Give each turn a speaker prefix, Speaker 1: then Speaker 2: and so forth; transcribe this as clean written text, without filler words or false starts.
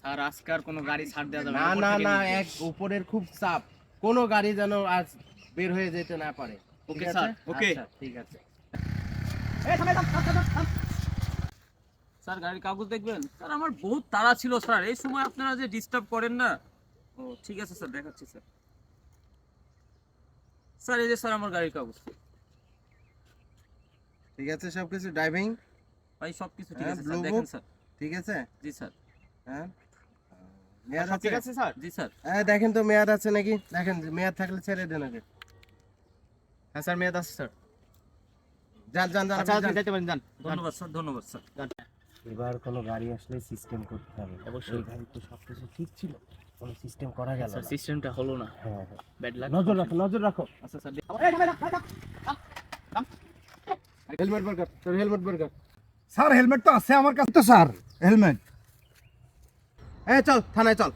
Speaker 1: Sir আজকে আর কোনো গাড়ি ছাড় দেওয়া যাবে
Speaker 2: না
Speaker 1: উপর
Speaker 2: না
Speaker 1: থেকে
Speaker 2: না,
Speaker 1: নিচে।
Speaker 2: এক উপরের খুব চাপ, কোনো গাড়ি যেন আজ বের হয়ে যেতে না পারে।
Speaker 1: ওকে
Speaker 2: ঠিক আছে?
Speaker 1: স্যার, ওকে।
Speaker 2: আচ্ছা, ঠিক আছে।
Speaker 1: স্যার গাড়ির কাগজ দেখবেন? স্যার আমার বহুত তাড়া ছিল স্যার, এই সময় আপনারা যে ডিস্টার্ব করেন না। ও ঠিক আছে স্যার, দেখাচ্ছি স্যার। স্যার এই যে স্যার আমার গাড়ির কাগজ।
Speaker 2: ঠিক আছে, সবকিছু ড্রাইভিং,
Speaker 1: ভাই সবকিছু ঠিক
Speaker 2: হ্যাঁ,
Speaker 1: আছে
Speaker 2: ব্লু
Speaker 1: স্যার,
Speaker 2: বুক
Speaker 1: দেখেন স্যার।
Speaker 2: ঠিক আছে?
Speaker 1: জি স্যার।
Speaker 2: হ্যাঁ, মেয়াদ
Speaker 1: সব
Speaker 2: আছে?
Speaker 1: ঠিক আছে স্যার? জি স্যার।
Speaker 2: হ্যাঁ, দেখেন তো মেয়াদ আছে নাকি, দেখেন মেয়াদ থাকলে ছেড়ে দেন আগে।
Speaker 1: হ্যাঁ স্যার মেয়াদ আছে স্যার।
Speaker 2: যান যান যান,
Speaker 1: আচ্ছা
Speaker 2: আপনি
Speaker 1: আপনি
Speaker 2: যান।
Speaker 1: যাইতে পারেন, যান। ধন্যবাদ স্যার, ধন্যবাদ স্যার।
Speaker 2: এবার কোনো গাড়ি আসলে সিস্টেম করতে হবে।
Speaker 1: অবশ্যই।
Speaker 2: এই গাড়ি তো সবকিছু ঠিক ছিল, কোনো সিস্টেম করা গেল
Speaker 1: স্যার
Speaker 2: না।
Speaker 1: সিস্টেমটা হলো না।
Speaker 2: হ্যাঁ হ্যাঁ,
Speaker 1: ব্যাড লাক।
Speaker 2: নজর রাখো, নজর রাখো।
Speaker 1: আচ্ছা স্যার।
Speaker 2: হেলমেট বের কর, তোর হেলমেট বের কর।
Speaker 3: স্যার হেলমেট তো আছে আমার কাছে তো স্যার হেলমেট।
Speaker 2: এই চল থানায় চল।